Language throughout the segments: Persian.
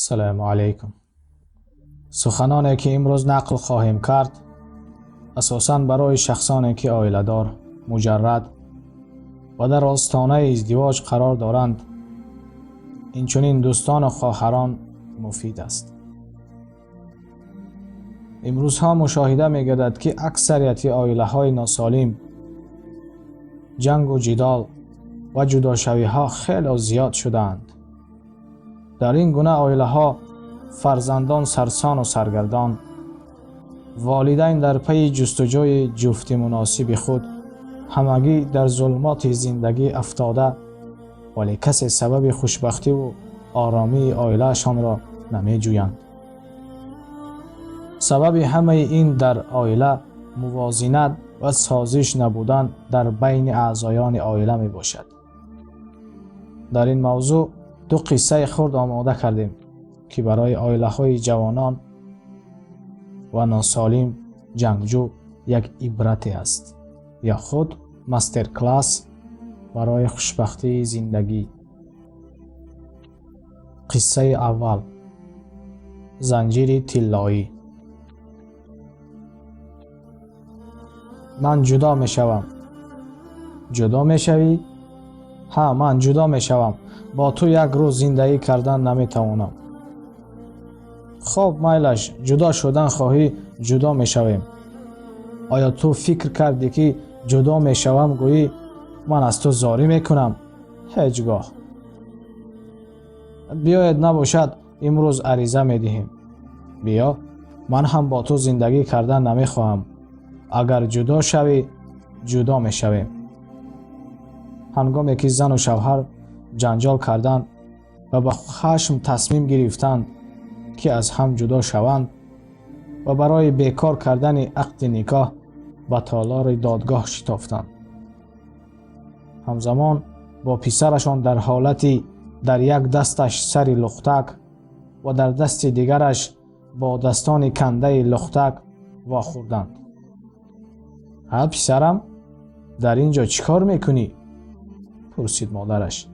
سلام علیکم. سخنانی که امروز نقل خواهیم کرد اساساً برای شخصانی که عائله دار، مجرد و در آستانه ازدواج قرار دارند، اینچنین دوستان و خواهران مفید است. امروزها مشاهده می‌گردد که اکثریت عائله‌های ناسالم جنگ و جدال و جداشوی‌ها خیلی زیاد شدند. در این گونه عائله‌ها فرزندان سرسان و سرگردان، والدین در پی جستجوی جفت مناسب خود همگی در ظلمات زندگی افتاده، ولی کسی سبب خوشبختی و آرامی عائله‌شان را نمی‌جویند. سبب همه این در عائله موازنت و سازش نبودن در بین اعضایان عائله می باشد. در این موضوع دو قصه خرد آماده کردیم که برای عائله‌های جوانان و ناسالم جنگجو یک عبرت است، یا خود مستر کلاس برای خوشبختی زندگی. قصه اول: زنجیر طلایی. من جدا می شوم. جدا می شوی؟ ها، من جدا می شوم. با تو یک روز زندگی کردن نمی توانم. خب میلش، جدا شدن خواهی، جدا می شویم. آیا تو فکر کردی که جدا می شوم گویی من از تو زاری می کنم؟ هیچگاه. بیاید نباشد امروز عریضه می دهیم. بیا، من هم با تو زندگی کردن نمی خواهم. اگر جدا شوی، جدا می شویم. هنگامی که زن و شوهر جنجال کردند و با خشم تصمیم گرفتند که از هم جدا شوند و برای بیکار کردن عقد نکاح به تالار دادگاه شتافتند. همزمان با پسرشان در حالتی در یک دستش سر لختک و در دست دیگرش با دستان کنده لختک واخوردند. ها پسرم، در اینجا چیکار میکنی؟ پرسید مادرش.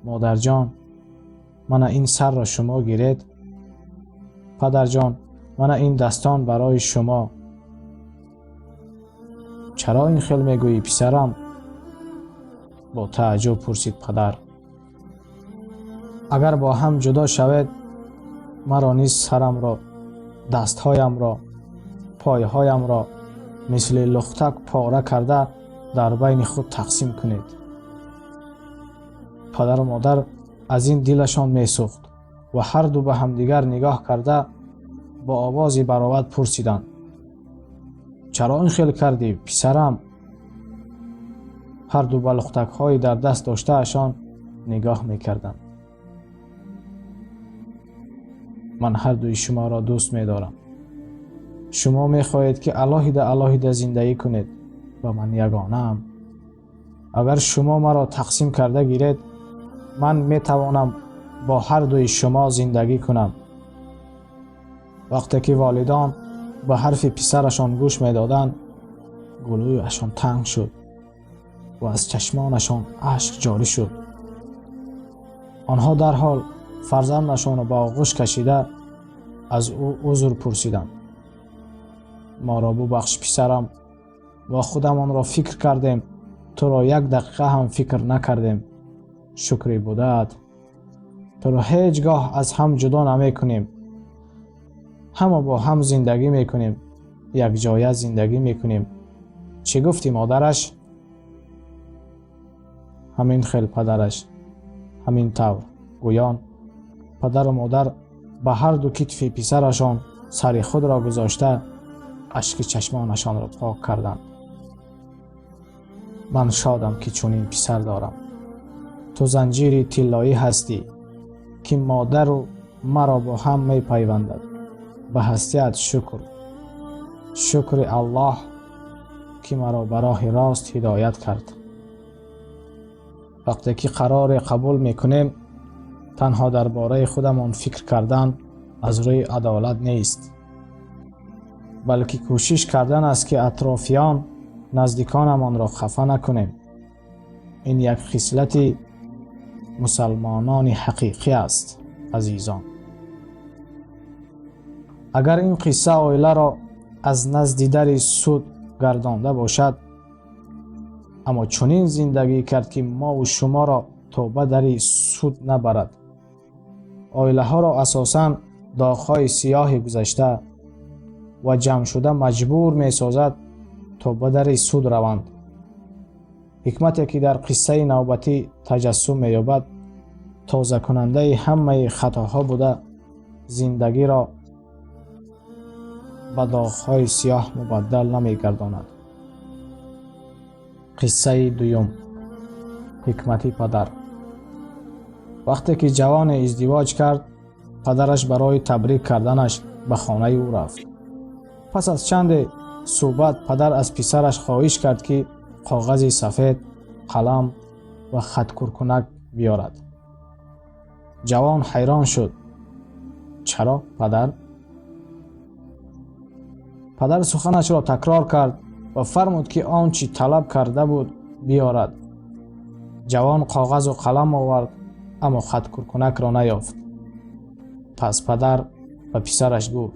مادر جان، من این سر را شما گیرید. پدر جان، من این دستان برای شما. چرا این خیل میگویی پسرم؟ با تعجب پرسید پدر. اگر با هم جدا شوید، مرا نیز سرم را، دستهایم را، پایهایم را مثل لختک پاره کرده در بین خود تقسیم کنید. پدر و مادر از این دلشان میسوخت و هر دو به همدیگر نگاه کرده با آوازی برآورد پرسیدند: چرا این خیل کردی پسرم؟ هر دو به لختک های در دست داشته اشان نگاه میکردند. من هر دوی شما را دوست می‌دارم. شما می‌خواهید که علاهیده زندگی کنید و من یگانه ام. اگر شما مرا تقسیم کرده گیرید، من می‌توانم با هر دوی شما زندگی کنم. وقتی که والدان به حرف پسرشان گوش می‌دادند، گلویشان تنگ شد و از چشمانشان اشک جاری شد. آنها در حال فرزندشان را به آغوش کشیده از او عذر پرسیدند. ما را ببخش پسرم، ما خودمان را فکر کردیم، تو را یک دقیقه هم فکر نکردیم. شکری بودت. تو را هیچگاه از هم جدا نمی کنیم. همه با هم زندگی می کنیم. یک جای زندگی می کنیم. چی گفتی مادرش؟ همین خیل پدرش. همین طور گویان پدر و مادر به هر دو کتف پسرشان سر خود را گذاشته اشک چشمانشان را پاک کردند. من شادم که چنین پسر دارم. تو زنجیر طلایی هستی که مادر و مرا با هم می پیوندد. به هستیت شکر الله که مرا به راه راست هدایت کرد. وقتی که قرار قبول میکنیم، تنها درباره خودمان فکر کردن از روی عدالت نیست، بلکه کوشش کردن است که اطرافیان نزدیکانمان را خفه نکنیم. این یک خصلت مسلمانان حقیقی است عزیزان. اگر این قصه عائله را از نزد در سود گردانده باشد، اما چنین زندگی کرد که ما و شما را تا به در سود نبرد. عائله ها را اساساً داغ‌های سیاه گذشته و جمع شده مجبور می سازد تا به در سود روند. حکمتی که در قصه نوبتی تجسم می یابد تازه کننده همه خطاها بوده زندگی را به داغ‌های سیاه مبدل نمی گرداند. قصه دوم، حکمت پدر. وقتی که جوان ازدواج کرد، پدرش برای تبریک کردنش به خانه او رفت. پس از چند صحبت پدر از پسرش خواهش کرد که کاغذ سفید، قلم و خط کرکنک بیارد. جوان حیران شد. چرا پدر؟ پدر سخنش را تکرار کرد و فرمود که آنچه طلب کرده بود بیارد. جوان کاغذ و قلم آورد اما خط کرکنک را نیافت. پس پدر به پسرش گفت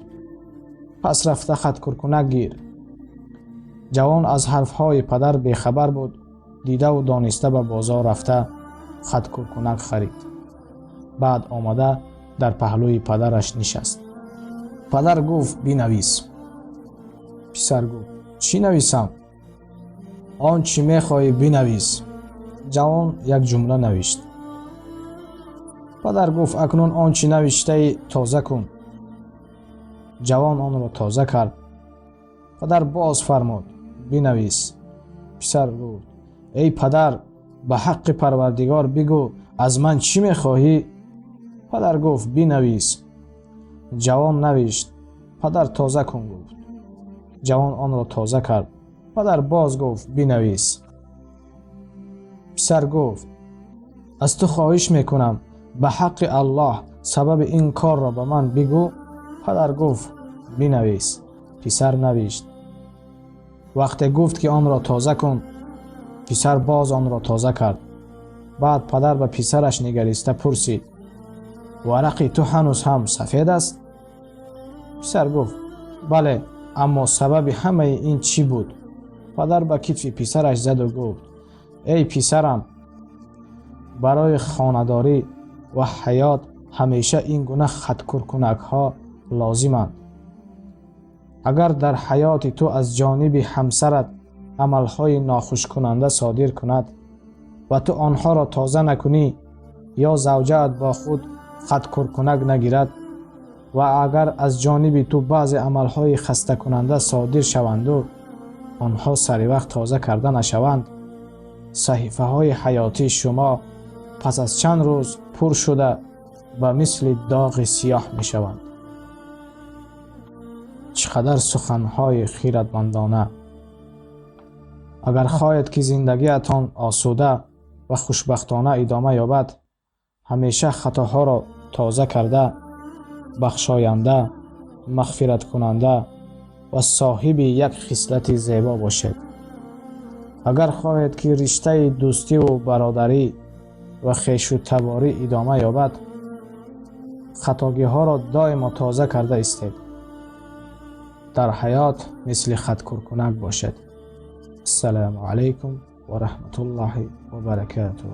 پس رفته خط کرکنک گیر. جوان از حرفهای پدر بیخبر بود. دیده و دانسته به بازار رفته خط کرکنک خرید. بعد آمده در پهلوی پدرش نشست. پدر گفت بنویس. پسر گفت چی نویسم؟ آنچه میخواهی بنویس. جوان یک جمله نوشت. پدر گفت اکنون آنچه نوشته تازه کن. جوان آن را تازه کرد. پدر باز فرمود بنویس. پسر گفت ای پدر، به حق پروردگار بگو از من چی میخواهی؟ پدر گفت بنویس. جوان نوشت. پدر تازه کن گفت. جوان آن را تازه کرد. پدر باز گفت بنویس. پسر گفت از تو خواهش میکنم به حق الله سبب این کار را به من بگو. پدر گفت بنویس. پسر نوشت. وقتی گفت که آن را تازه کن، پسر باز آن را تازه کرد. بعد پدر به پسرش نگریسته پرسید ورق تو هنوز هم سفید است؟ پسر گفت بله، اما سبب همه این چی بود؟ پدر به کتف پسرش زد و گفت ای پسرم، برای خانه‌داری و حیات همیشه این گونه خط کرکنک ها لازمند. اگر در حیات تو از جانب همسرت عملهای ناخوش کننده صادر کند و تو آنها را تازه نکنی یا زوجت با خود خط کرکنک نگیرد و اگر از جانب تو بعض عملهای خسته کننده صادر شوند و آنها سری وقت تازه کرده نشوند، صحیفه های حیاتی شما پس از چند روز پر شده و مثل داغ سیاه می شوند. چقدر سخنهای خیرتمندانه! اگر خواهید که زندگیتان آسوده و خوشبختانه ادامه یابد، همیشه خطاها را تازه کرده، بخشاینده، مغفرت کننده و صاحب یک خصلت زیبا باشید. اگر خواهید که رشته دوستی و برادری و خویش و تباری ادامه یابد، خطاگی ها را دائما تازه کرده استید. در حیات مثل خط کرکنک باشد. السلام علیکم و رحمت الله و برکاته.